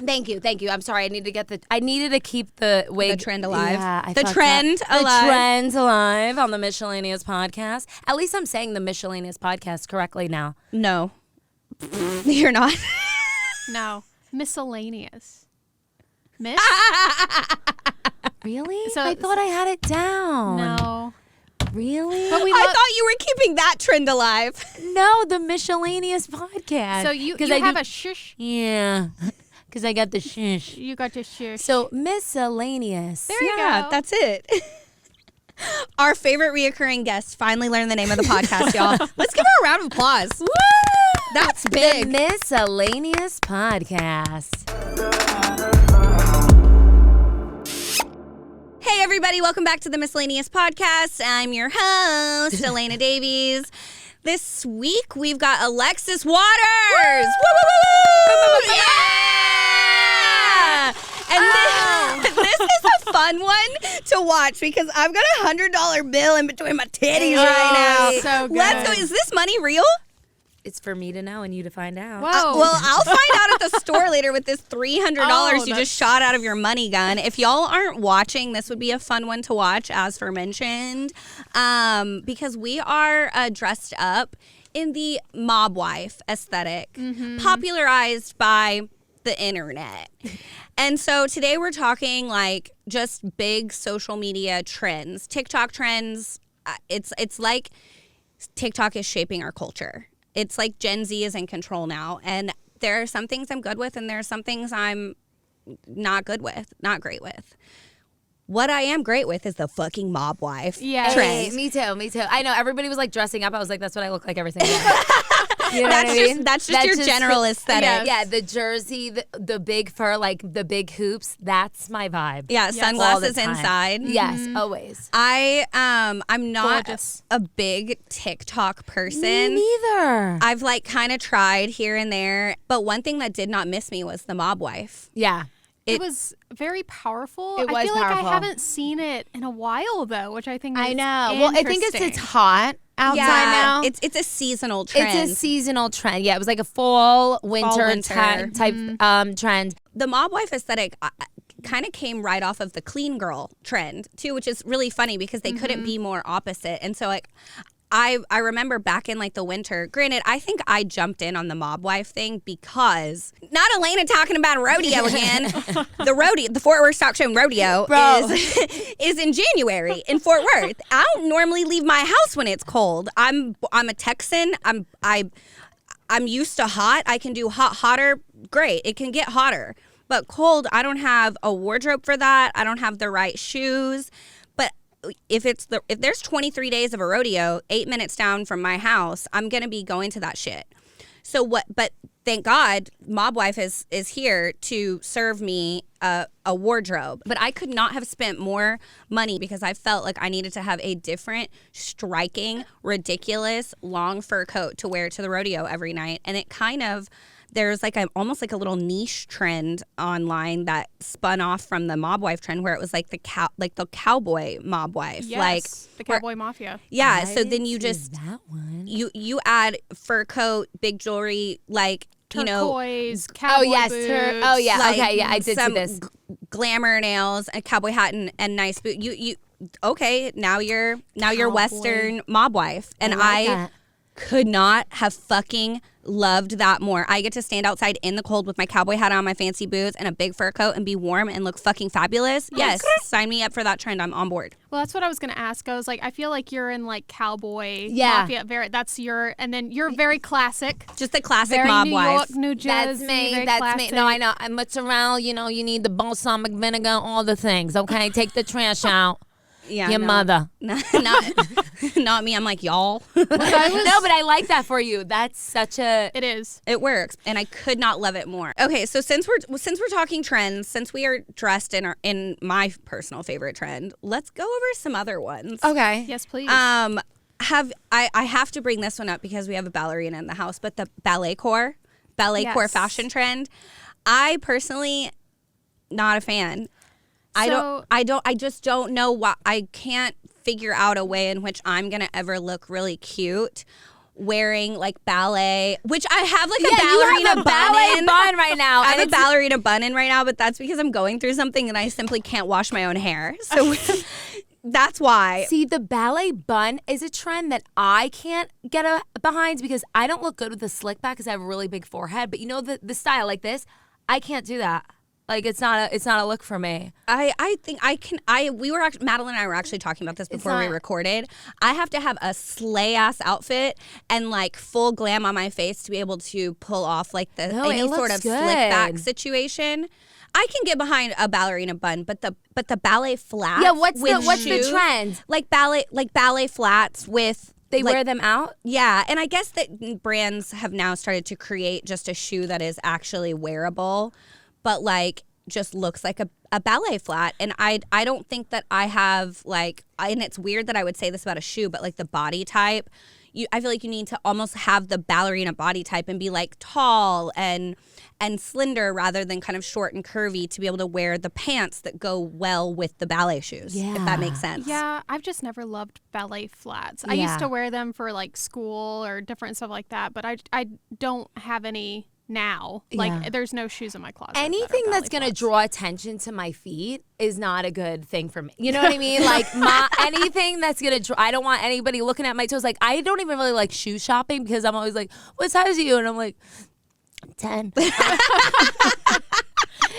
Thank you. I'm sorry. I needed to keep the wig. The trend alive. Yeah, the trend alive. The trend alive on the MiscELENAeous podcast. At least I'm saying the MiscELENAeous podcast correctly now. No. You're not. No. MiscELENAeous. Really? So I thought I had it down. No. Really? But I thought you were keeping that trend alive. No, the MiscELENAeous podcast. So you have a shush. Yeah. Because I got the shush. You got your shush. So MiscELENAeous. There you Yeah, go. that's it. Our favorite reoccurring guest finally learned the name of the podcast, y'all. Let's give her a round of applause. Woo! That's big. The MiscELENAeous podcast. Hey, everybody. Welcome back to the MiscELENAeous podcast. I'm your host, Elena Davies. This week, we've got Alexis Waters. Woo! Yeah! And this is a fun one to watch because I've got a $100 bill in between my titties right now. So good. Let's go. Is this money real? It's for me to know and you to find out. Whoa. Well, I'll find out at the store later with this $300 you that's- just shot out of your money gun. If y'all aren't watching, this would be a fun one to watch, as mentioned, because we are dressed up in the mob wife aesthetic, popularized by the internet. And so today we're talking like just big social media trends, TikTok trends. It's like TikTok is shaping our culture. It's like Gen Z is in control now. And there are some things I'm good with and there are some things I'm not good with, not great with. What I am great with is the fucking mob wife Yes. trend. Hey, me too. I know everybody was like dressing up. I was like, that's what I look like every single day. You know That's what I mean? that's just your general aesthetic. Yes. Yeah, the jersey, the big fur, like the big hoops. That's my vibe. Yeah, Yes. sunglasses All the time. inside. Yes, always. I'm not Gorgeous. a big TikTok person. Me neither. I've like kind of tried here and there, but one thing that did not miss me was the mob wife. Yeah. It was very powerful. It I was feel powerful. like I haven't seen it in a while though, which I think is I know. Well, I think it's hot outside now. It's a seasonal trend. It's a seasonal trend. Yeah, it was like a fall, winter, winter. type trend. The mob wife aesthetic kind of came right off of the clean girl trend too, which is really funny because they couldn't be more opposite. And so like I remember back in like the winter, granted, I think I jumped in on the mob wife thing because not Elena talking about rodeo again. The Fort Worth Stock Show rodeo Bro. is in January in Fort Worth. I don't normally leave my house when it's cold. I'm a Texan. I'm used to hot. I can do hotter. Great. It can get hotter. But cold, I don't have a wardrobe for that. I don't have the right shoes. But if there's 23 days of a rodeo 8 minutes down from my house, I'm going to be going to that shit. But thank God Mob Wife is here to serve me a wardrobe. But I could not have spent more money because I felt like I needed to have a different, striking, ridiculous, long fur coat to wear to the rodeo every night. And it kind of... There's like almost like a little niche trend online that spun off from the mob wife trend where it was like the cowboy mob wife. Yes, like the cowboy mafia. Yeah, I so then didn't you see just that one. you add fur coat, big jewelry, like Turquoise, cowboy boots. yeah. like Okay, yeah, I did see some this. glamour nails, a cowboy hat, and nice boot. You okay? Now you're Western mob wife, and like that. could not have fucking loved that more. I get to stand outside in the cold with my cowboy hat on, my fancy boots, and a big fur coat and be warm and look fucking fabulous. Yes, sign me up for that trend. I'm on board. Well, that's what I was going to ask. I was like, I feel like you're in like cowboy Yeah. mafia. That's your, and then you're very classic. Just the classic Very mob New wife. York, New Jersey. That's me. very That's me. classic. No, I know. And mozzarella, you need the balsamic vinegar, all the things. Okay, take the trash out. Yeah, Your no. mother. Not me. I'm like, y'all. No, but I like that for you. That's such a. It is. It works, and I could not love it more. Okay, so since we're talking trends, since we are dressed in my personal favorite trend, let's go over some other ones. Okay. Yes, please. I have to bring this one up because we have a ballerina in the house, but the ballet core Yes. fashion trend, I personally not a fan. I just don't know why. I can't figure out a way in which I'm gonna ever look really cute wearing like ballet, which I have like a You ballerina have a ballet bun bun right now. I have and a ballerina bun in right now, but that's because I'm going through something and I simply can't wash my own hair. So that's why. See, the ballet bun is a trend that I can't get behind because I don't look good with the slick back because I have a really big forehead. But you know the style like this, I can't do that. Like it's not a look for me. I think I can. Madelyn and I were actually talking about this before we recorded. I have to have a slay ass outfit and like full glam on my face to be able to pull off like any sort of slick back situation. I can get behind a ballerina bun, but the ballet flats. Yeah, what's the trend? Like ballet flats with. They wear them out? Yeah, and I guess that brands have now started to create just a shoe that is actually wearable, but like just looks like a ballet flat. And I don't think that I have like, and it's weird that I would say this about a shoe, but like the body type, I feel like you need to almost have the ballerina body type and be like tall and slender rather than kind of short and curvy to be able to wear the pants that go well with the ballet shoes, if that makes sense. Yeah, I've just never loved ballet flats. Yeah. I used to wear them for like school or different stuff like that, but I don't have any now. Like there's no shoes in my closet. Anything that's going to draw attention to my feet is not a good thing for me. You know what I mean? Like anything that's going to draw, I don't want anybody looking at my toes. Like I don't even really like shoe shopping because I'm always like, what size are you? And I'm like, 10. Hey, that's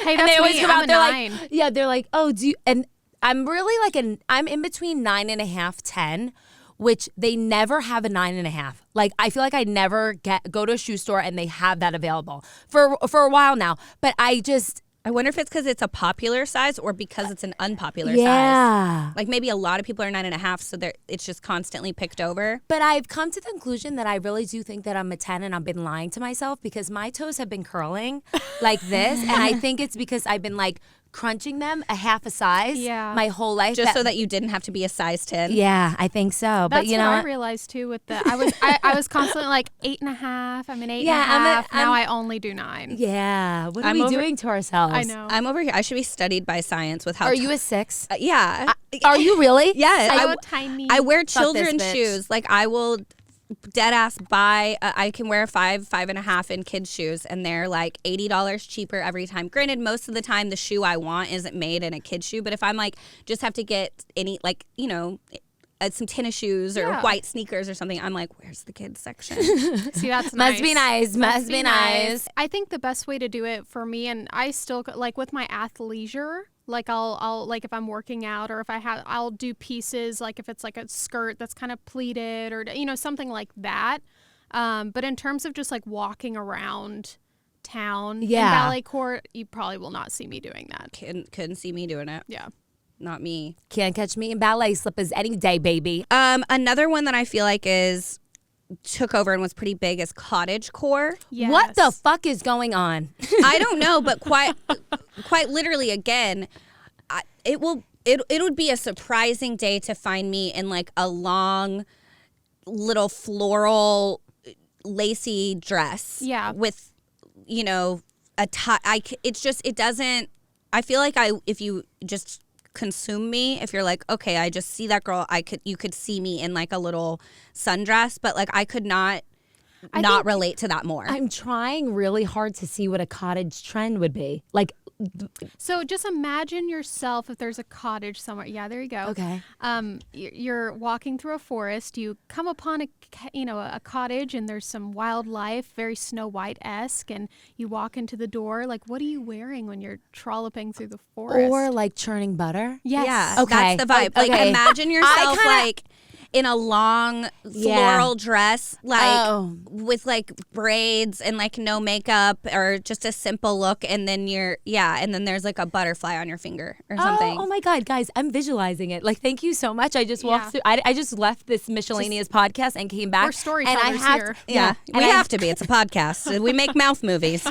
And they always me. come I'm out, a they're 9. like, yeah, they're like, oh, do you, and I'm really like I'm in between 9.5, 10, which they never have a 9.5. Like I feel like I never go to a shoe store and they have that available for a while now. But I wonder if it's because it's a popular size or because it's an unpopular yeah. size. Like maybe a lot of people are 9.5, so it's just constantly picked over. But I've come to the conclusion that I really do think that I'm a 10 and I've been lying to myself because my toes have been curling like this. And I think it's because I've been like crunching them a half a size my whole life. Just so that you didn't have to be a size 10. Yeah, I think so. That's but you know what I realized too with the I was constantly like 8.5. I'm an 8.5. Now I only do 9. Yeah. What are we doing to ourselves? I know. I'm over here. I should be studied by science with how. Are you a 6? Yeah. Are you really? Yes. So tiny. I wear Fuck this children's bitch. shoes. Like I will dead ass buy. I can wear 5.5 in kids shoes, and they're like $80 cheaper every time. Granted, most of the time the shoe I want isn't made in a kid's shoe, but if I'm like just have to get any like some tennis shoes or white sneakers or something, I'm like, where's the kids section? See, that's nice. Must be nice. Must be nice. I think the best way to do it for me, and I still like with my athleisure. Like I'll like if I'm working out or if I'll do pieces like if it's like a skirt that's kind of pleated or something like that. But in terms of just like walking around town in ballet court, you probably will not see me doing that. Couldn't see me doing it. Yeah. Not me. Can't catch me in ballet slippers any day, baby. Another one that I feel like took over and was pretty big is cottagecore. Yes. What the fuck is going on? I don't know, but quite literally, again, it would be a surprising day to find me in like a long, little floral, lacy dress. Yeah. With, a tie. It doesn't. I feel like if you just consume me, if you're like, okay, I just see that girl, you could see me in like a little sundress, but like I could not relate to that more. I'm trying really hard to see what a cottage trend would be. Like, So just imagine yourself if there's a cottage somewhere. Yeah, there you go. Okay. You're walking through a forest. You come upon a cottage, and there's some wildlife, very Snow White-esque, and you walk into the door. Like, what are you wearing when you're trolloping through the forest? or like churning butter. Yes. Yeah, Okay. that's the vibe. Like, Okay. imagine yourself like in a long floral dress, like with like braids and like no makeup or just a simple look, and then and then there's like a butterfly on your finger or something. Oh my God, guys, I'm visualizing it. Like, thank you so much. I just walked through. I just left this MiscELENAeous podcast and came back. We're storytellers here. Yeah, we have to be. It's a podcast. We make mouth movies.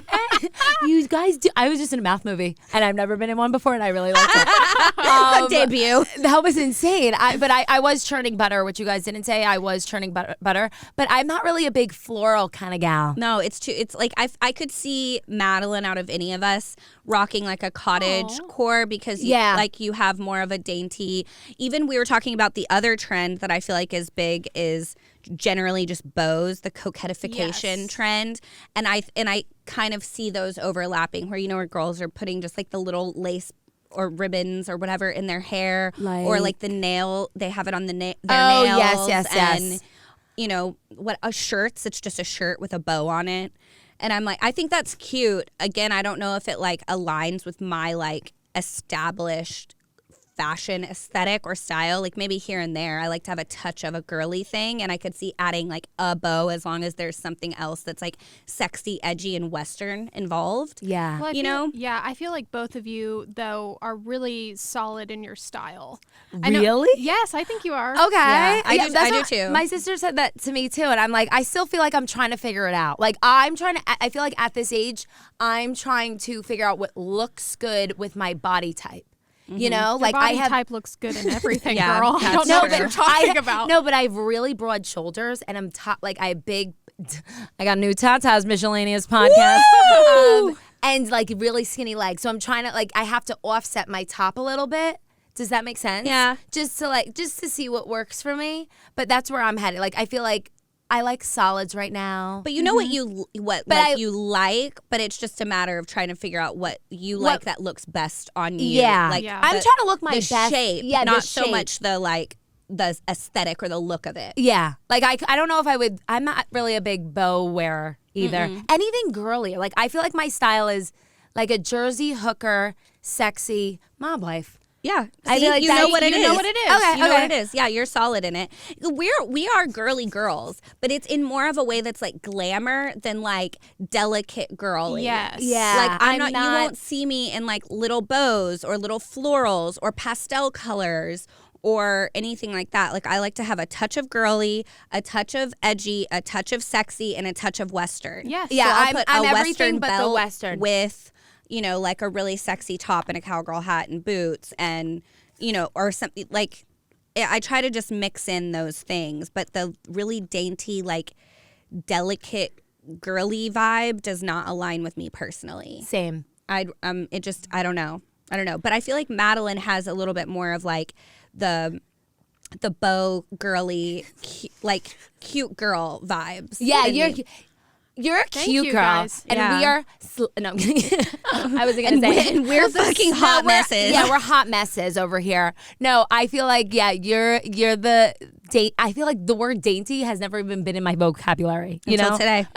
You guys do. I was just in a mouth movie, and I've never been in one before, and I really liked it. Debut. That was insane. But I was churning butter, which you guys didn't say. I was churning butter, but I'm not really a big floral kind of gal. No, it's like I could see Madelyn out of any of us rocking like a cottage core because you have more of a dainty. Even we were talking about the other trend that I feel like is big is generally just bows, the coquetification trend, and I kind of see those overlapping where where girls are putting just like the little lace or ribbons or whatever in their hair, or like the nail, they have it on their nails. Yes. And what a shirts, it's just a shirt with a bow on it. And I'm like, I think that's cute. Again, I don't know if it like aligns with my like established fashion aesthetic or style. Like maybe here and there I like to have a touch of a girly thing, and I could see adding like a bow as long as there's something else that's like sexy, edgy, and Western involved. Yeah. Well, I feel like both of you though are really solid in your style. Really? Yes, I think you are. Okay. Yeah, I do too. My sister said that to me too, and I'm like, I still feel like I'm trying to figure it out. Like I feel like at this age I'm trying to figure out what looks good with my body type. Your like body I have type looks good in everything, Yeah, girl. I don't know what you're talking about. No, but I have really broad shoulders, and I'm like I have big. I got new tatas, MiscELENAeous podcast, and like really skinny legs. So I'm trying to I have to offset my top a little bit. Does that make sense? Yeah. Just to see what works for me. But that's where I'm headed. Like I feel like I like solids right now. But you know what you like, but it's just a matter of trying to figure out what you like that looks best on you. Yeah. Like I'm trying to look my the best. shape, not so much the aesthetic or the look of it. Yeah. Like I don't know if I would. I'm not really a big bow wearer either. Anything girly. Like I feel like my style is like a Jersey hooker, sexy mob wife. Yeah, I feel like you know what it is. You know what it is. Okay, You know what it is. Yeah, you're solid in it. We are girly girls, but it's in more of a way that's like glamour than like delicate girly. Yes. Yeah. Like I'm not. You won't see me in like little bows or little florals or pastel colors or anything like that. Like I like to have a touch of girly, a touch of edgy, a touch of sexy, and a touch of Western. Yes. Yeah, So I'll I'm put everything a Western but the belt Western. with like a really sexy top and a cowgirl hat and boots and, or something like I try to just mix in those things. But the really dainty, like delicate, girly vibe does not align with me personally. Same. I don't know. But I feel like Madelyn has a little bit more of like the bow girly, cute girl vibes. Yeah, than me. you're a Thank cute you, girl, guys. and Yeah. we are. No, I'm kidding. I wasn't gonna say. And we're fucking hot messes. Yeah, we're hot messes over here. No, I feel like you're the date. I feel like the word dainty has never even been in my vocabulary. Until today.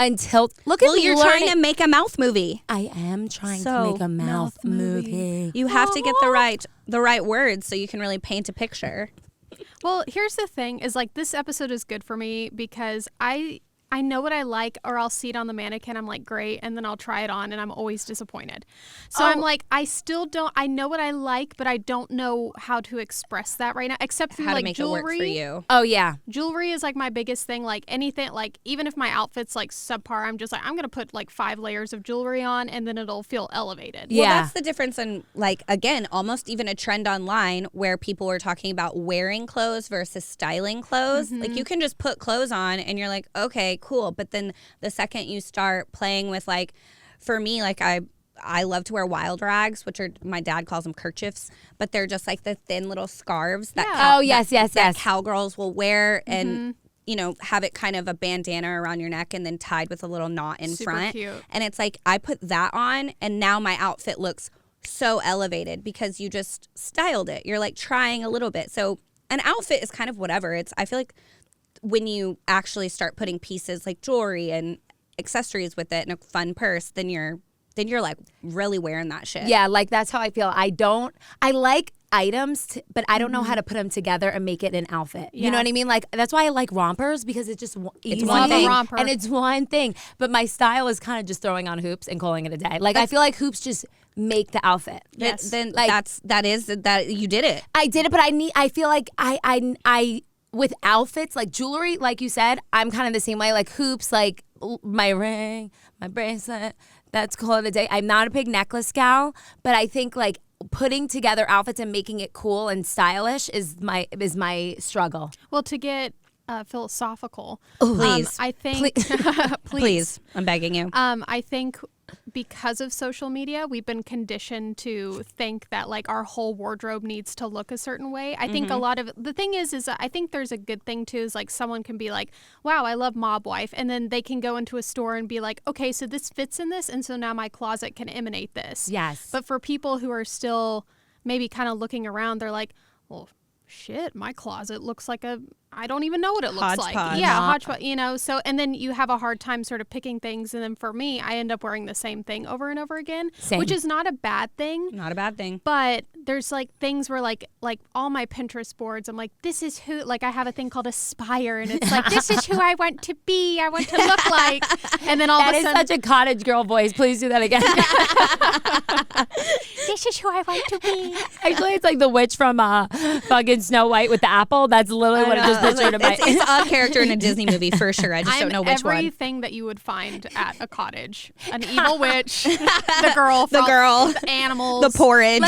Look at Well, me. you're trying to make a mouth movie. I am trying So, to make a mouth movie. You have to get the right words so you can really paint a picture. Well, here's the thing is like this episode is good for me because I know what I like, or I'll see it on the mannequin. I'm like, great. And then I'll try it on and I'm always disappointed. So I'm like, I know what I like, but I don't know how to express that right now, except through How like to make jewelry. it work for you. Oh yeah. Jewelry is like my biggest thing. Like anything, like even if my outfit's like subpar, I'm just like, I'm going to put like 5 layers of jewelry on and then it'll feel elevated. Yeah. Well, that's the difference in like, again, almost even a trend online where people were talking about wearing clothes versus styling clothes. Like you can just put clothes on and you're like, okay, cool. But then the second you start playing with like, for me, like I love to wear wild rags, which are, my dad calls them kerchiefs, but they're just like the thin little scarves that that cowgirls will wear and have it kind of a bandana around your neck and then tied with a little knot in Super front. cute. And it's like I put that on and now my outfit looks so elevated because you just styled it. You're like trying a little bit. So an outfit is kind of whatever. I feel like when you actually start putting pieces like jewelry and accessories with it and a fun purse, then you're like really wearing that shit. Yeah, like that's how I feel. I like items, but I don't know how to put them together and make it an outfit. You know what I mean? Like that's why I like rompers because it's just easy. one thing. Romper. And it's one thing. But my style is kind of just throwing on hoops and calling it a day. Like I feel like hoops just make the outfit. Yes. Then Like- that you did it. I did it, but I feel like I with outfits like jewelry, like you said, I'm kind of the same way. Like hoops, like my ring, my bracelet. That's call it a day. I'm not a big necklace gal, but I think like putting together outfits and making it cool and stylish is my struggle. Well, to get philosophical, Please. I think Please, I'm begging you. I think because of social media, we've been conditioned to think that like our whole wardrobe needs to look a certain way. I think a lot of the thing is I think there's a good thing too is like someone can be like, wow, I love Mob Wife. And then they can go into a store and be like, okay, so this fits in this. And so now my closet can emanate this. Yes. But for people who are still maybe kind of looking around, they're like, well, shit, my closet looks like I don't even know what it looks like. Hodgepodge. Yeah, hodgepodge, you know. So, and then you have a hard time sort of picking things. And then for me, I end up wearing the same thing over and over again, Same. which is not a bad thing. Not a bad thing. But there's like things where like all my Pinterest boards, I'm like, this is who, like I have a thing called Aspire and it's like, this is who I want to be. I want to look like. And then all of a sudden. That is such a cottage girl voice. Please do that again. This is who I want to be. Actually, it's like the witch from fucking Snow White with the apple. That's literally what I just pictured in my. It's a character in a Disney movie for sure. I just don't know which one. Everything that you would find at a cottage. An evil witch, the girl, the animals, the porridge.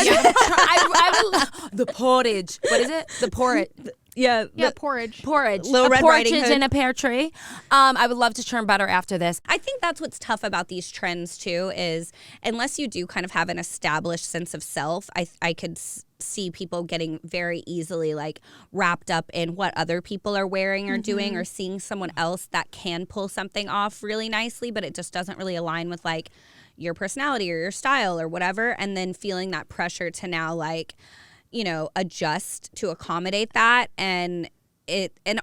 The porridge. What is it? The porridge. Yeah, porridge. Little a Red Riding porridge Hood. in a pear tree. I would love to churn butter after this. I think that's what's tough about these trends too is unless you do kind of have an established sense of self, I could see people getting very easily like wrapped up in what other people are wearing or doing or seeing someone else that can pull something off really nicely, but it just doesn't really align with like your personality or your style or whatever. And then feeling that pressure to now like, you know, adjust to accommodate that. And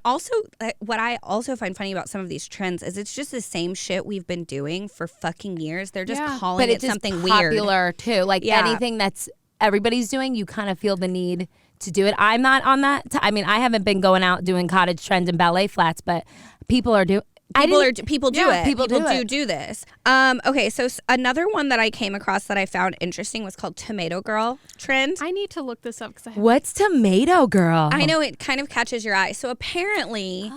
also what I also find funny about some of these trends is it's just the same shit we've been doing for fucking years. They're just calling it something weird. Popular too. Like anything that's everybody's doing, you kind of feel the need to do it. I'm not on that. I mean, I haven't been going out doing cottage trends and ballet flats, but people are doing. People do it. People do this. Okay, so another one that I came across that I found interesting was called Tomato Girl trend. I need to look this up because What's Tomato Girl? I know it kind of catches your eye. So apparently,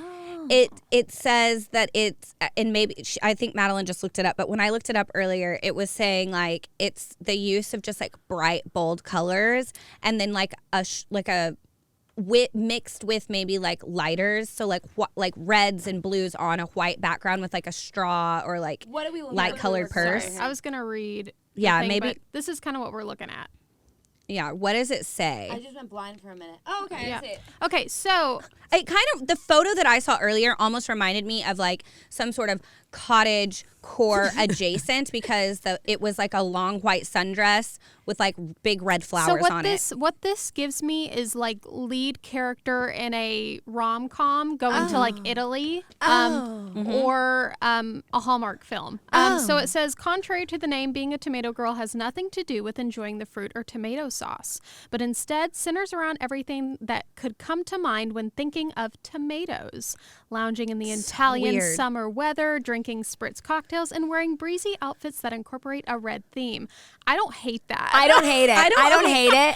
it says that it's, and maybe I think Madelyn just looked it up, but when I looked it up earlier, it was saying like it's the use of just like bright, bold colors, and then like mixed with maybe like lighters, so like reds and blues on a white background with like a straw or like light colored purse. I was gonna read. Yeah, thing, maybe but this is kind of what we're looking at. Yeah, what does it say? I just went blind for a minute. Oh, okay. Yeah. I see it. Okay, so It kind of, the photo that I saw earlier almost reminded me of like some sort of cottage core adjacent because it was like a long white sundress with like big red flowers on it. What this gives me is like lead character in a rom-com going to like Italy or a Hallmark film. So it says, contrary to the name, being a tomato girl has nothing to do with enjoying the fruit or tomato sauce, but instead centers around everything that could come to mind when thinking of tomatoes, lounging in the Italian summer weather, drinking spritz cocktails, and wearing breezy outfits that incorporate a red theme. I don't hate that. I don't hate it.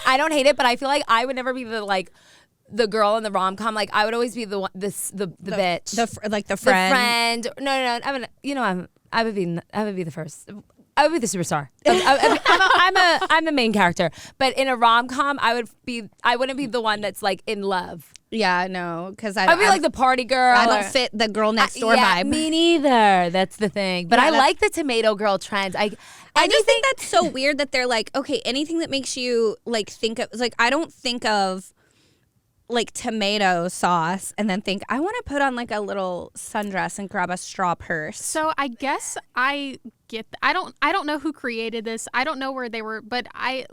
I don't hate it, but I feel like I would never be the girl in the rom-com. Like I would always be the bitch. The friend. No. I would be the first. I would be the superstar. I'm the main character. But in a rom-com, I wouldn't be the one that's like in love. Yeah, no, because I'd be like the party girl. I don't fit the girl next door vibe. Me neither. That's the thing. But I like the tomato girl trends. I just think that's so weird that they're like, okay, anything that makes you like think of, like, I don't think of like tomato sauce and then think I want to put on like a little sundress and grab a straw purse. So I guess I get I don't know who created this. I don't know where they were, but I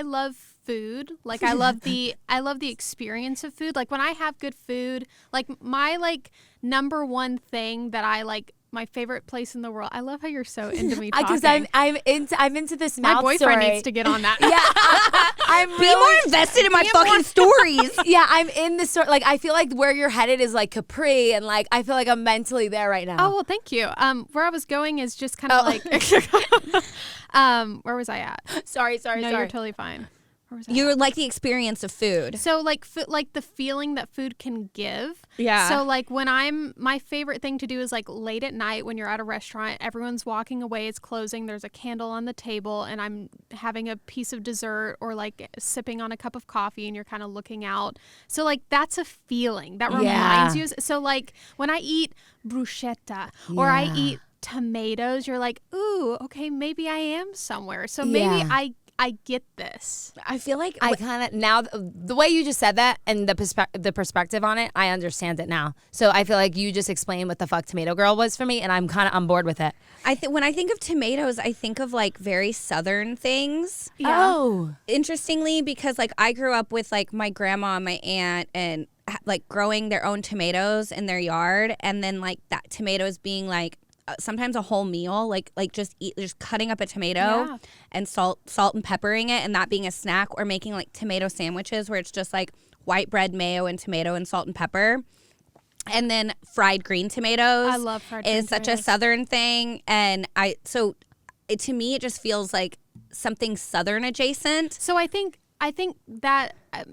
love food. Like I love the experience of food. Like when I have good food, like my like number one thing that I like, my favorite place in the world. I love how you're so into me talking. Because I'm into this mouth My boyfriend story. needs to get on that. Yeah, I'm Be more invested in my fucking stories. Yeah, I'm in the story. Like I feel like where you're headed is like Capri, and like I feel like I'm mentally there right now. Oh well, thank you. Where I was going is just kind of like. Where was I at? Sorry. No, you're totally fine. Where was I? You like the experience of food. So like the feeling that food can give. Yeah. So like when my favorite thing to do is like late at night when you're at a restaurant, everyone's walking away, it's closing, there's a candle on the table, and I'm having a piece of dessert or like sipping on a cup of coffee, and you're kind of looking out. So like that's a feeling that reminds you. So like when I eat bruschetta or I eat tomatoes, you're like, ooh, okay, maybe I am somewhere. So maybe I get this. I feel like I kind of now the way you just said that and the perspective on it, I understand it now. So I feel like you just explained what the fuck Tomato Girl was for me, and I'm kind of on board with it. when I think of tomatoes, I think of like very southern things. Yeah. Oh, Interestingly, because like I grew up with like my grandma and my aunt and like growing their own tomatoes in their yard, and then like that tomatoes being like sometimes a whole meal, like just cutting up a tomato and salt and peppering it, and that being a snack, or making like tomato sandwiches where it's just like white bread, mayo, and tomato and salt and pepper. And then fried green tomatoes. I love fried green is such a tomatoes. southern thing, and to me it just feels like something southern adjacent. So I think that I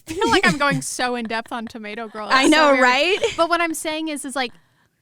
feel like I'm going so in depth on Tomato Girl. It's I so know, weird. right? But what I'm saying is like,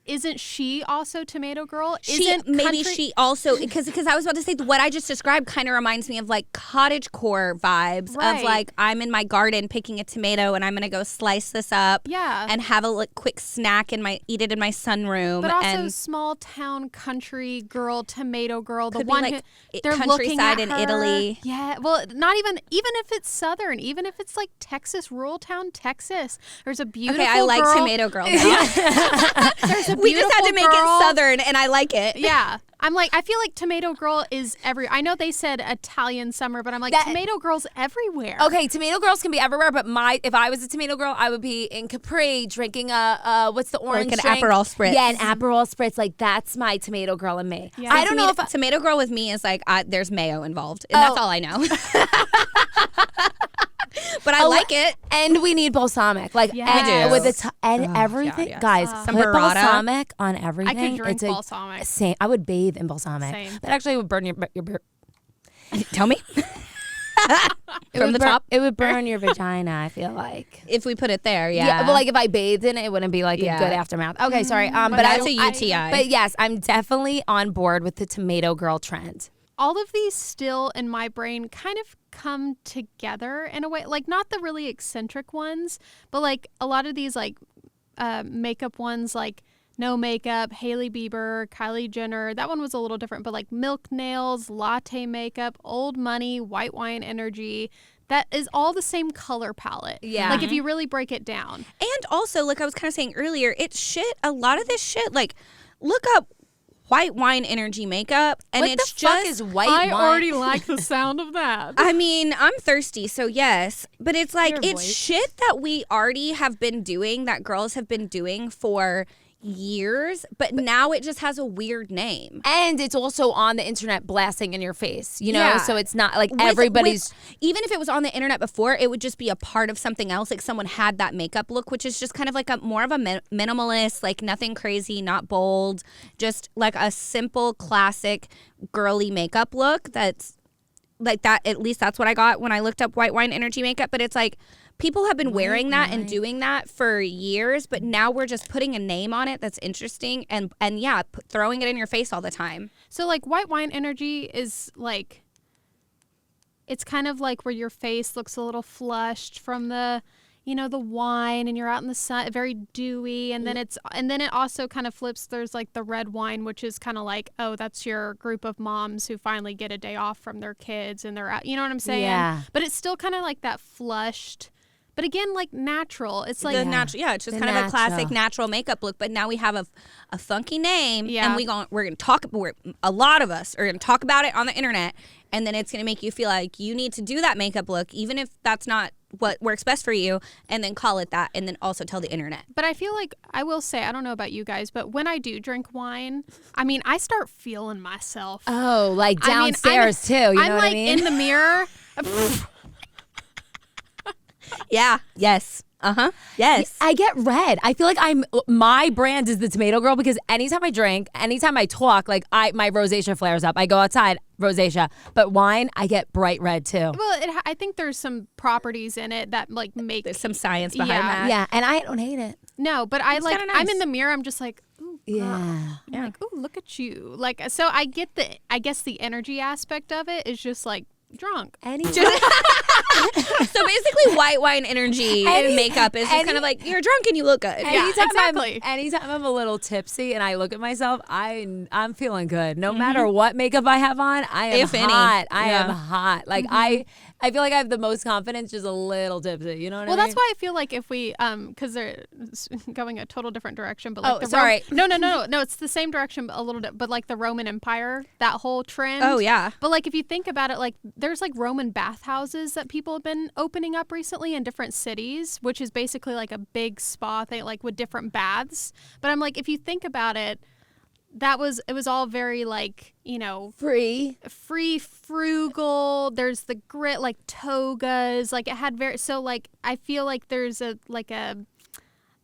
isn't she also Tomato Girl? She also, because I was about to say what I just described kind of reminds me of like cottagecore vibes Right. of like I'm in my garden picking a tomato and I'm gonna go slice this up and have a quick snack eat it in my sunroom. But also and small town country girl, Tomato Girl, the Could be, one like, who they're looking countryside at in her. Italy. Yeah, well, not even if it's southern, even if it's like Texas, rural town Texas. There's a beautiful okay, I like girl. Tomato Girl now. There's a We just had to make beautiful it girl. southern, and I like it. Yeah. I'm like, I feel like Tomato Girl is I know they said Italian summer, but I'm like, Tomato Girl's everywhere. okay. Tomato Girls can be everywhere, but if I was a Tomato Girl, I would be in Capri drinking what's the orange Like an drink? Aperol Spritz. Yeah, an Aperol Spritz. Like that's my Tomato Girl and me. Yeah. I don't know if Tomato Girl with me is like there's mayo involved, and that's all I know. But I like it. And we need balsamic, like Yes. with everything, yes. guys. Some Put burrata. balsamic on everything. I could drink It's balsamic. Same. I would bathe in balsamic. Same. That actually would burn your Tell me. From the top? It would burn your vagina. I feel like. If we put it there, yeah. But like if I bathed in it, it wouldn't be like a Yeah. good aftermath. Okay, sorry. But that's a UTI. But yes, I'm definitely on board with the Tomato Girl trend. All of these still in my brain kind of come together in a way, like not the really eccentric ones, but like a lot of these like makeup ones, like no makeup, Hailey Bieber, Kylie Jenner. That one was a little different, but like milk nails, latte makeup, old money, white wine energy. That is all the same color palette. Yeah. Like if you really break it down. And also, like I was kind of saying earlier, it's shit. A lot of this shit, like look up white wine energy makeup, and What it's the fuck just is white wine? like the sound of that. I mean, I'm thirsty, so yes. But it's like, Your it's voice. shit that we already have been doing, that girls have been doing for years, but now it just has a weird name. And it's also on the internet blasting in your face, you know? Yeah. So it's not like With- everybody's... even if it was on the internet before, it would just be a part of something else. Like someone had that makeup look, which is just kind of like more of a minimalist, like nothing crazy, not bold, just like a simple, classic, girly makeup look. That's like that. At least that's what I got when I looked up white wine energy makeup. But it's like people have been wearing that and doing that for years, but now we're just putting a name on it that's interesting and yeah, throwing it in your face all the time. So like white wine energy is like, it's kind of like where your face looks a little flushed from the, you know, the wine, and you're out in the sun, very dewy, and then it also kind of flips. There's like the red wine, which is kind of like, oh, that's your group of moms who finally get a day off from their kids and they're out, you know what I'm saying? Yeah. But it's still kind of like that flushed, but again, like natural. It's like The natural, yeah, it's just The kind of a classic natural. natural makeup look. But now we have a funky name, Yeah. and we're gonna talk. A lot of us are gonna talk about it on the internet, and then it's gonna make you feel like you need to do that makeup look, even if that's not what works best for you, and then call it that, and then also tell the internet. But I feel like, I will say, I don't know about you guys, but when I do drink wine, I mean, I start feeling myself. Oh, like I mean, downstairs too, you know I'm what like I mean? in the mirror. Yeah. Yes. Yes. I get red. I feel like my brand is the Tomato Girl, because anytime I drink, anytime I talk, like my rosacea flares up. I go outside, rosacea. But wine, I get bright red too. Well, I think there's some properties in it that like make There's some science behind Yeah. that. Yeah, and I don't hate it. no, but I like kinda I'm nice. in the mirror. I'm just like, ooh, girl. Yeah. I'm like, ooh, look at you. Like, so I get I guess the energy aspect of it is just like drunk. So basically, white wine energy in makeup is just kind of like you're drunk and you look good. exactly. Anytime I'm a little tipsy and I look at myself, I'm feeling good. No matter what makeup I have on, I am If any. hot. I Yeah. am hot. Like I feel like I have the most confidence just a little tipsy. You know what I mean? Well, that's why I feel like if we, because they're going a total different direction, but like Oh, the sorry. no, it's the same direction, but a little bit, but like the Roman Empire, that whole trend. Oh, yeah. But like if you think about it, like there's like Roman bathhouses that people have been opening up recently in different cities, which is basically like a big spa thing, like with different baths. But I'm like, if you think about it, it was all very like, you know, free, frugal. There's the grit, like togas, like it had so like I feel like there's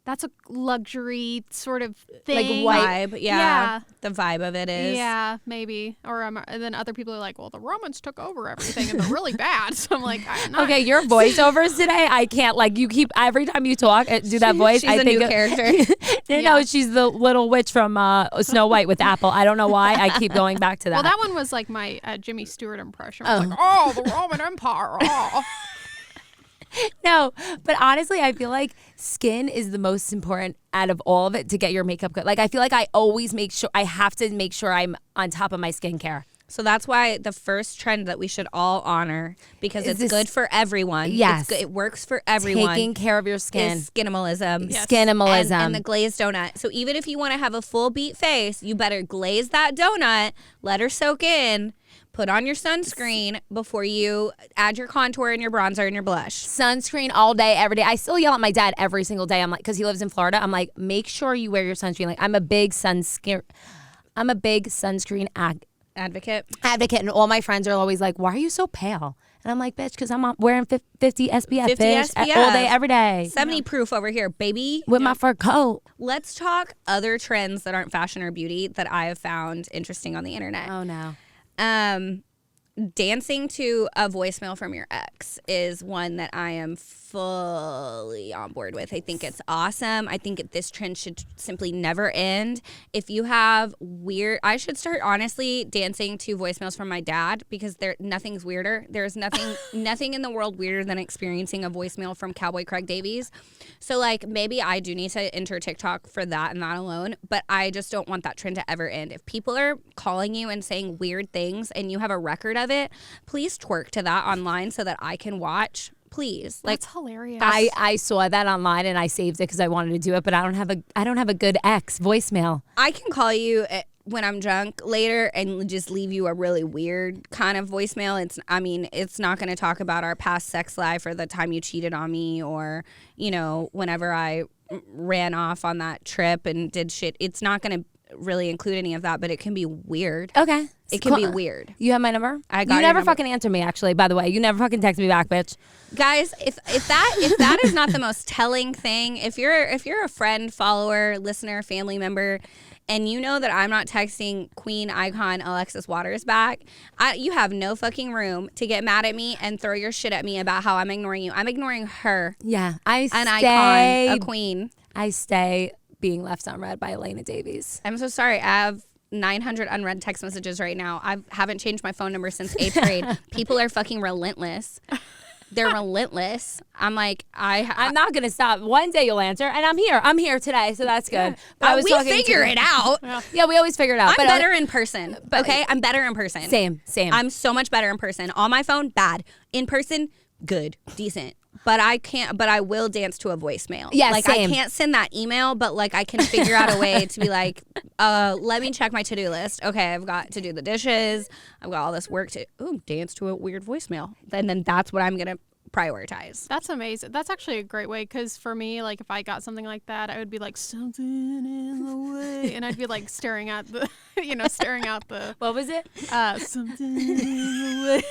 that's a luxury sort of thing. Like vibe, yeah. The vibe of it is. Yeah, maybe. Or and then other people are like, well, the Romans took over everything and they're really bad. So I'm like, I'm not. Okay, your voiceovers today, I can't, like, you keep, every time you talk, do that voice. She's I a think new character. No, she's the little witch from Snow White with Apple. I don't know why. I keep going back to that. Well, that one was like my Jimmy Stewart impression. I was like, oh, the Roman Empire. Oh. No, but honestly, I feel like skin is the most important out of all of it to get your makeup good. Like, I feel like I always I have to make sure I'm on top of my skincare. So that's why the first trend that we should all honor, because it's good for everyone. Yes. It works for everyone. Taking care of your skin. Is skinimalism. Yes. Skinimalism. And the glazed donut. So even if you want to have a full beat face, you better glaze that donut, let her soak in, put on your sunscreen before you add your contour and your bronzer and your blush. Sunscreen all day, every day. I still yell at my dad every single day. I'm like, because he lives in Florida. I'm like, make sure you wear your sunscreen. Like, I'm a big sunscreen Advocate. advocate, and all my friends are always like, why are you so pale? And I'm like, bitch, because I'm wearing 50 SPF, 50 bitch, SPF. all day, every day. 70 proof over here, baby. With my fur coat. Let's talk other trends that aren't fashion or beauty that I have found interesting on the internet. Oh, no. Dancing to a voicemail from your ex is one that I am fully on board with. I think it's awesome. I think this trend should simply never end. If you have I should start honestly dancing to voicemails from my dad, because nothing's weirder. There's nothing in the world weirder than experiencing a voicemail from Cowboy Craig Davies. So like maybe I do need to enter TikTok for that and that alone, but I just don't want that trend to ever end. If people are calling you and saying weird things and you have a record of it, please twerk to that online so that I can watch. Please. Like, That's hilarious. I saw that online and I saved it because I wanted to do it, but I don't have a good ex voicemail. I can call you when I'm drunk later and just leave you a really weird kind of voicemail. It's not going to talk about our past sex life or the time you cheated on me or, you know, whenever I ran off on that trip and did shit. It's not going to really include any of that, but it can be weird. Okay. It can be weird. You have my number? I got You your never number. fucking answer me, actually, by the way. You never fucking text me back, bitch. Guys, if that is not the most telling thing, if you're a friend, follower, listener, family member, and you know that I'm not texting queen icon Alexis Waters back, you have no fucking room to get mad at me and throw your shit at me about how I'm ignoring you. I'm ignoring her. Yeah. An icon, a queen. I stay being left unread by Elena Davies. I'm so sorry. I have 900 unread text messages right now. I haven't changed my phone number since 8th grade. People are fucking relentless. They're relentless. I'm like, I'm not going to stop. One day you'll answer, and I'm here. I'm here today, so that's good. But we figure it out. Yeah, we always figure it out. I'm but better in person. Okay? I'm better in person. Same. I'm so much better in person. On my phone, bad. In person, good, decent. But I will dance to a voicemail. Yeah, like same. I can't send that email, but like I can figure out a way to be like, let me check my to-do list. Okay, I've got to do the dishes. I've got all this work to dance to a weird voicemail. And then that's what I'm gonna prioritize. That's amazing. That's actually a great way, because for me, like if I got something like that, I would be like, something in the way, and I'd be like staring out the What was it? something in the way.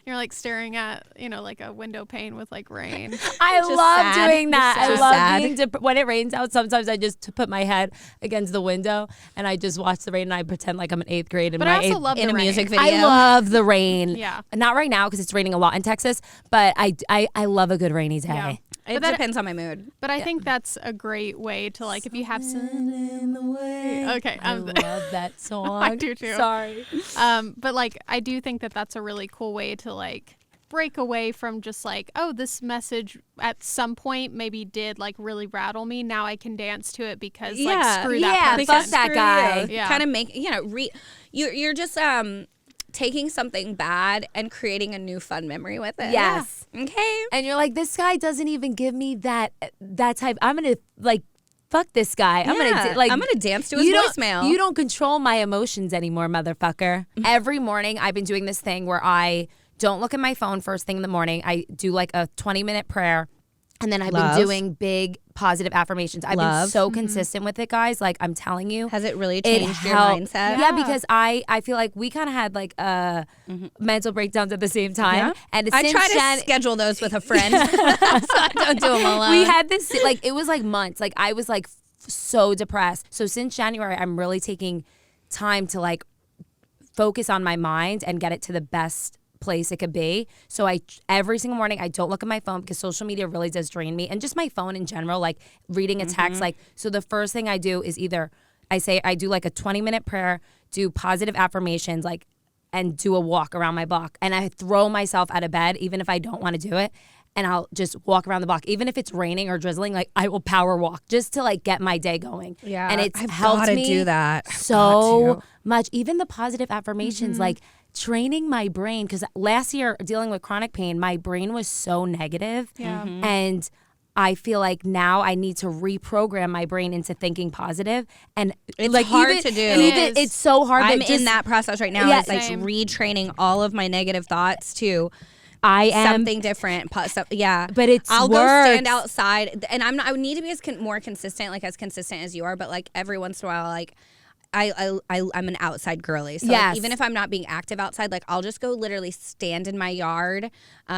You're like staring at, like a window pane with like rain. I Just love sad. doing that. Just I so love sad. being when it rains out. Sometimes I just put my head against the window and I just watch the rain and I pretend like I'm in 8th grade. But I also love in the a rain. music video. I love the rain. Yeah. Not right now because it's raining a lot in Texas, but I love a good rainy day. Yeah. It depends on my mood. But I think that's a great way to like if you have some. In the way. Okay, I love that song. I do too. Sorry. But like I do think that that's a really cool way to like break away from just like, oh, this message at some point maybe did like really rattle me. Now I can dance to it because like screw that person. fuck that guy. Yeah. Kind of make you're just taking something bad and creating a new fun memory with it. Yes. Okay. And you're like, this guy doesn't even give me that type. I'm gonna like, fuck this guy. I'm gonna dance to his voicemail. You don't control my emotions anymore, motherfucker. Every morning I've been doing this thing where I don't look at my phone first thing in the morning. I do like a 20-minute prayer. And then I've been doing big positive affirmations. I've been so consistent with it, guys. Like, I'm telling you. Has it really changed your helped. mindset? Yeah, because I feel like we kind of had like mental breakdowns at the same time. Yeah. And I since try to schedule those with a friend, so I don't do them alone. we had this, like, it was like months. Like, I was like so depressed. So since January, I'm really taking time to like focus on my mind and get it to the best place it could be. So every single morning I don't look at my phone because social media really does drain me, and just my phone in general, like reading a text. Like, so the first thing I do is either I do like a 20-minute prayer, do positive affirmations, like, and do a walk around my block, and I throw myself out of bed even if I don't want to do it, and I'll just walk around the block even if it's raining or drizzling. Like, I will power walk just to like get my day going. Yeah, and it's I've helped gotta me do that. I've so got to. much. Even the positive affirmations, like training my brain, because last year dealing with chronic pain, my brain was so negative. Yeah. And I feel like now I need to reprogram my brain into thinking positive, and It's like hard even, to do. and even, it's so hard. I'm that in that process right now. Yeah, It's like same. retraining all of my negative thoughts to I am something different. Yeah, But it's I'll go works. stand outside, and I would need to be more consistent, like as consistent as you are. But like every once in a while, like I'm an outside girly. So like, Yes. even if I'm not being active outside, like I'll just go literally stand in my yard,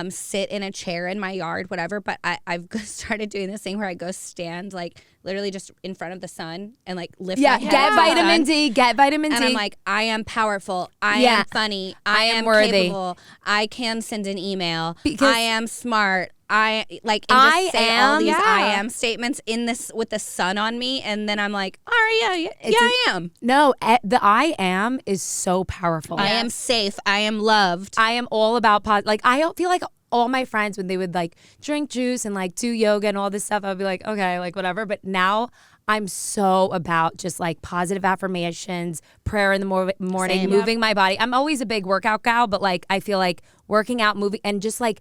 sit in a chair in my yard, whatever. But I've started doing this thing where I go stand like literally just in front of the sun and like lift my head get up to the vitamin sun. D, get vitamin And D. I'm like, I am powerful. I Yeah. am funny. I am worthy. capable. I can send an email. Because I am smart. I like and I just say all am- these yeah. I am statements in this with the sun on me, and then I'm like, all right, yeah, I am. no, the I am is so powerful. I am safe. I am loved. I am all about like, I don't feel like all my friends, when they would like drink juice and like do yoga and all this stuff, I'd be like, okay, like whatever. But now I'm so about just like positive affirmations, prayer in the morning, Same. moving my body. I'm always a big workout gal, but like I feel like working out, moving, and just like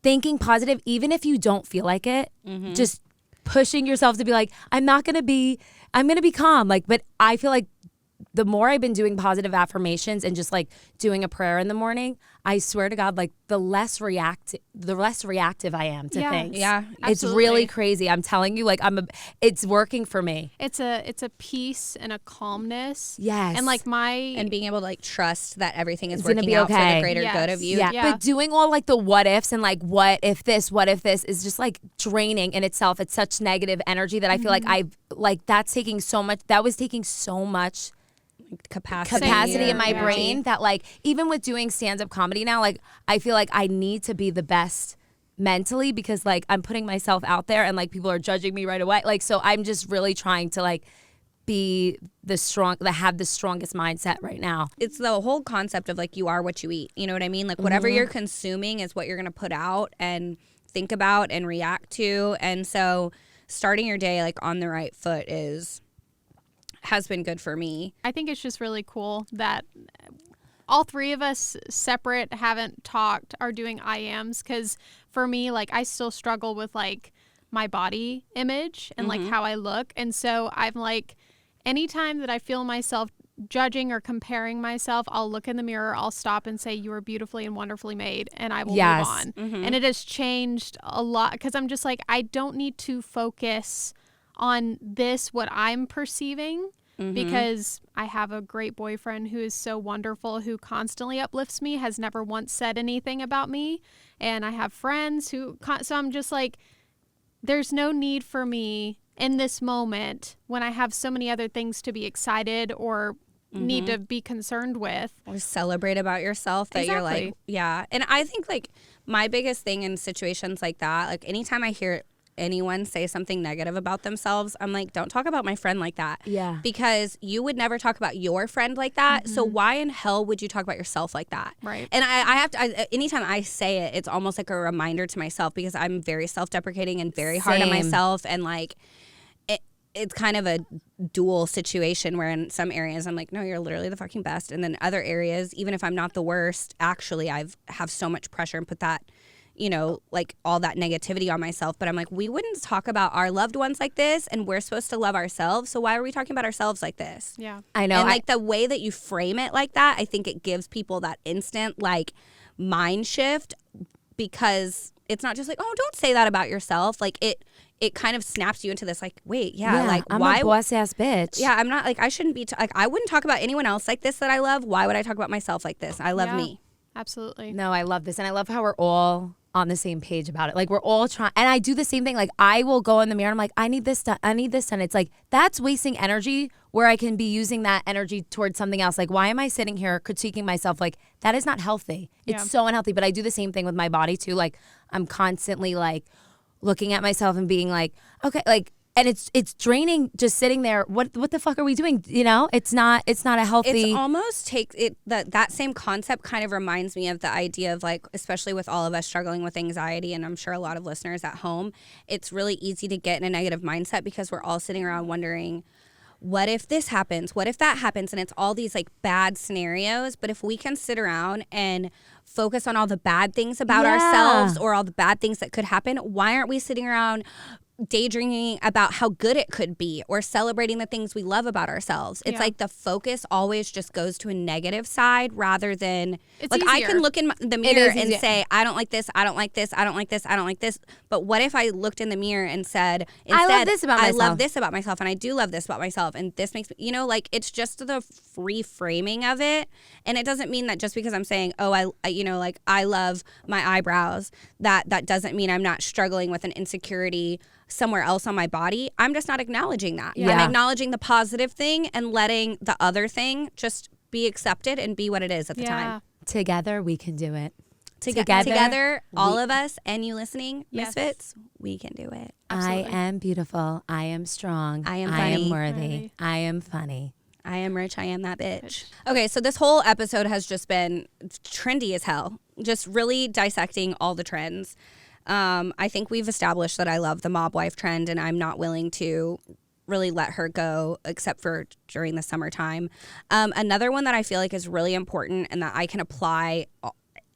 thinking positive, even if you don't feel like it, just pushing yourself to be like, I'm going to be calm. Like, but I feel like the more I've been doing positive affirmations and just like doing a prayer in the morning, I swear to God, like the less reactive I am to Yeah. things. Yeah, It's absolutely. really crazy. I'm telling you, like it's working for me. It's a peace and a calmness. Yes. And like and being able to like trust that everything is It's gonna working be out for okay. the greater Yes. good of you. Yeah. Yeah. But doing all like the what ifs and like what if this is just like draining in itself. It's such negative energy that I feel like that was taking so much capacity in my Yeah. brain that like even with doing stand-up comedy now, like I feel like I need to be the best mentally because like I'm putting myself out there and like people are judging me right away. Like, so I'm just really trying to like have the strongest mindset right now. It's the whole concept of like you are what you eat. You know what I mean? Like whatever you're consuming is what you're going to put out and think about and react to. And so starting your day like on the right foot has been good for me. I think it's just really cool that all three of us separate haven't talked are doing IMs, because for me, like I still struggle with like my body image and like how I look. And so I'm like, anytime that I feel myself judging or comparing myself, I'll look in the mirror, I'll stop and say, you are beautifully and wonderfully made, and I will Yes. move on. And it has changed a lot because I'm just like, I don't need to focus on this, what I'm perceiving, because I have a great boyfriend who is so wonderful, who constantly uplifts me, has never once said anything about me. And I have friends who, so I'm just like, there's no need for me in this moment when I have so many other things to be excited or need to be concerned with. Or celebrate about yourself that you're like, yeah. And I think like my biggest thing in situations like that, like anytime I hear anyone say something negative about themselves, I'm like, don't talk about my friend like that. Yeah. Because you would never talk about your friend like that. So why in hell would you talk about yourself like that? Right. And I have to, anytime I say it, it's almost like a reminder to myself because I'm very self-deprecating and very hard on myself. And like, it's kind of a dual situation where in some areas I'm like, no, you're literally the fucking best. And then other areas, even if I'm not the worst, actually I have so much pressure and put that, you know, like all that negativity on myself. But I'm like, we wouldn't talk about our loved ones like this, and we're supposed to love ourselves. So why are we talking about ourselves like this? Yeah. I know. And like the way that you frame it like that, I think it gives people that instant like mind shift, because it's not just like, oh, don't say that about yourself. Like it kind of snaps you into this like, wait, like I'm why? a boss ass bitch. Yeah, I'm not like, I shouldn't be like, I wouldn't talk about anyone else like this that I love. Why would I talk about myself like this? I love me. Absolutely. No, I love this. And I love how we're all on the same page about it. Like we're all trying, and I do the same thing. Like I will go in the mirror and I'm like, I need this done. I need this done. It's like, that's wasting energy where I can be using that energy towards something else. Like, why am I sitting here critiquing myself? Like that is not healthy. It's so unhealthy. But I do the same thing with my body too. Like I'm constantly like looking at myself and being like, okay, like, and it's draining just sitting there. What the fuck are we doing? You know, it's not a healthy. It's almost that same concept kind of reminds me of the idea of like, especially with all of us struggling with anxiety, and I'm sure a lot of listeners at home, it's really easy to get in a negative mindset because we're all sitting around wondering, what if this happens? What if that happens? And it's all these like bad scenarios. But if we can sit around and focus on all the bad things about ourselves or all the bad things that could happen, why aren't we sitting around daydreaming about how good it could be or celebrating the things we love about ourselves? It's like the focus always just goes to a negative side rather than it's like easier. I can look in the mirror and say, I don't like this, I don't like this, I don't like this, I don't like this. But what if I looked in the mirror and said, instead, I love this about myself. I love this about myself, and I do love this about myself, and this makes me, you know, like it's just the reframing of it. And it doesn't mean that just because I'm saying, oh, I you know, like I love my eyebrows, that doesn't mean I'm not struggling with an insecurity somewhere else on my body. I'm just not acknowledging that. Yeah. I'm acknowledging the positive thing and letting the other thing just be accepted and be what it is at the time. Together we can do it. Together, all of us and you listening, Misfits, we can do it. Absolutely. I am beautiful. I am strong. I am I funny. am worthy. I am funny. I am rich. I am that bitch. Okay, so this whole episode has just been trendy as hell. Just really dissecting all the trends. I think we've established that I love the mob wife trend, and I'm not willing to really let her go except for during the summertime. Another one that I feel like is really important and that I can apply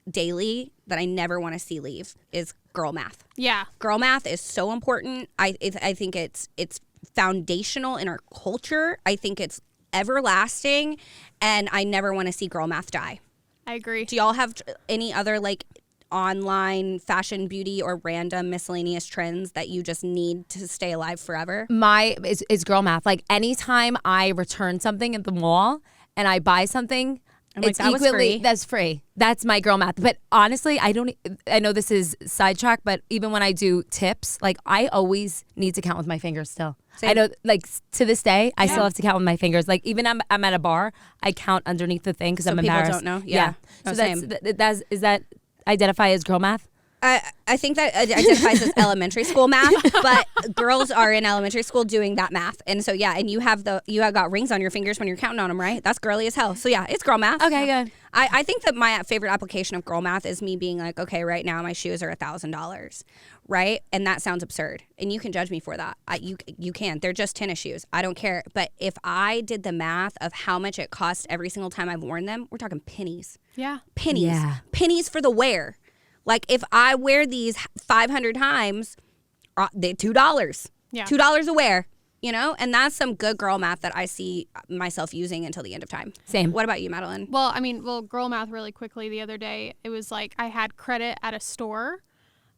daily that I never want to see leave is girl math. Yeah. Girl math is so important. I think it's foundational in our culture. I think it's everlasting, and I never want to see girl math die. I agree. Do y'all have any other like online fashion, beauty, or random miscellaneous trends that you just need to stay alive forever? It's girl math. Like anytime I return something at the mall and I buy something, it's that was free. That's free. That's my girl math. But honestly, I know this is sidetrack, but even when I do tips, like I always need to count with my fingers still. Same. I know, like to this day, I still have to count with my fingers. Like even I'm at a bar, I count underneath the thing because I'm embarrassed. People don't know. Yeah. So same. is that identify as girl math? I think that identifies as elementary school math, but girls are in elementary school doing that math. And so, yeah, and you have got rings on your fingers when you're counting on them, right? That's girly as hell. So, yeah, it's girl math. Okay, good. I think that my favorite application of girl math is me being like, okay, right now my shoes are $1,000, right? And that sounds absurd. And you can judge me for that. You can. They're just tennis shoes. I don't care. But if I did the math of how much it costs every single time I've worn them, we're talking pennies. Yeah. Pennies. Yeah. Pennies for the wear. Like if I wear these 500 times, they're $2. Yeah. $2 a wear, you know? And that's some good girl math that I see myself using until the end of time. Same. What about you, Madelyn? Well, girl math really quickly the other day. It was like I had credit at a store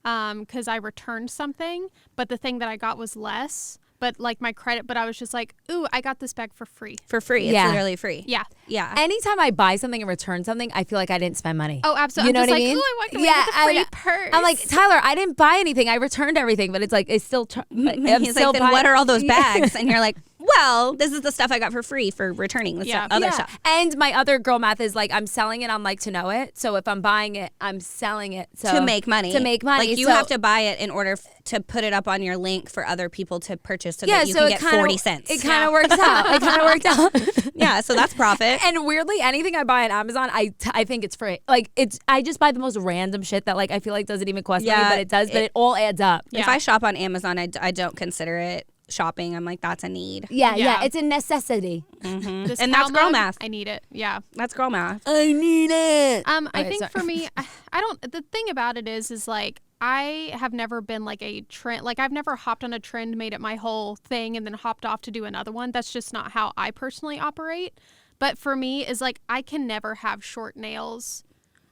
because I returned something, but the thing that I got was less. but like my credit, but I was just like, ooh, I got this bag for free. For free. It's Yeah. literally free. Yeah. Yeah. Anytime I buy something and return something, I feel like I didn't spend money. Oh, absolutely. You know I'm just what I like, mean? ooh, I want to get the free purse. I'm like, Tyler, I didn't buy anything. I returned everything, but it's like, it's still. He's like, then what are all those bags? And you're like, well, this is the stuff I got for free for returning the other stuff. And my other girl math is like, I'm selling it on like to know it. So if I'm buying it, I'm selling it to make money. Like you have to buy it in order to put it up on your link for other people to purchase so that you can get 40 cents. It kind of works out. It kind of worked out. Yeah, so that's profit. And weirdly, anything I buy on Amazon, I think it's free. Like I just buy the most random shit that like I feel like doesn't even cost money, but it does. But it all adds up. Yeah. If I shop on Amazon, I don't consider it shopping. I'm like, that's a need. Yeah. It's a necessity. Mm-hmm. This And that's girl mug, math. I need it. Yeah. That's girl math. I need it. I think for me, I don't. The thing about it is like I have never been like a trend. Like I've never hopped on a trend, made it my whole thing, and then hopped off to do another one. That's just not how I personally operate. But for me, is like I can never have short nails.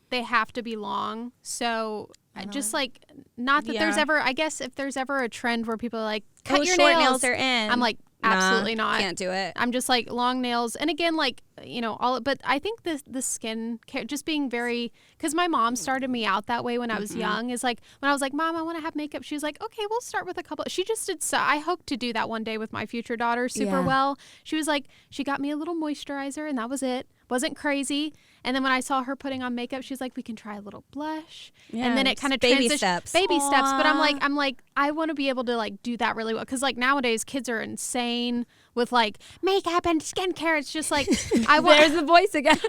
They have to be long. So just like not that there's ever. I guess if there's ever a trend where people are like cut your short nails are in. I'm like, absolutely not. Can't do it. I'm just like long nails. And again, like, you know, but I think the skin care, just being very, because my mom started me out that way when I was young, is like, when I was like, Mom, I want to have makeup. She was like, okay, we'll start with a couple. She just did, so I hope to do that one day with my future daughter super well. She was like, she got me a little moisturizer and that was it. Wasn't crazy. And then when I saw her putting on makeup, she's like, we can try a little blush. And then it kind of baby steps. Baby steps. But I'm like, I want to be able to like do that really well. Cause like nowadays kids are insane with like makeup and skincare. It's just like, I want. There's the voice again.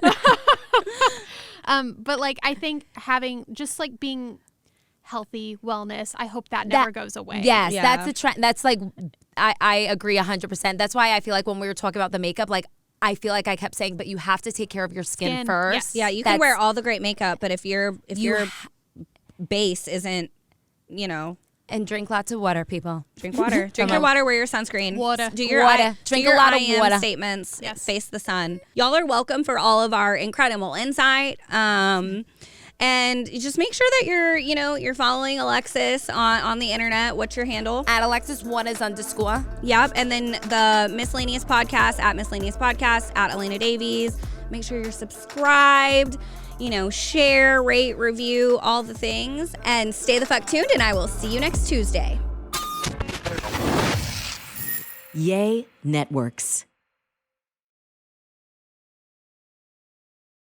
But like, I think having just like being healthy, wellness, I hope that never goes away. Yes, Yeah. that's the trend. That's like, I agree 100%. That's why I feel like when we were talking about the makeup, like, I feel like I kept saying, but you have to take care of your skin first. Yes. Yeah, you can wear all the great makeup, but if your base isn't, you know, and drink lots of water, people. drink water. Drink your water. Wear your sunscreen. Water. Do your Water. Drink a lot of I am water. statements. Yes. Face the sun. Y'all are welcome for all of our incredible insight. And you just make sure that you're following Alexis on the internet. What's your handle? At Alexis1 is _ Yep. And then the MiscELENaeous podcast at MiscELENaeous podcast at Elena Davies. Make sure you're subscribed. Share, rate, review, all the things. And stay the fuck tuned, and I will see you next Tuesday. Yay Networks.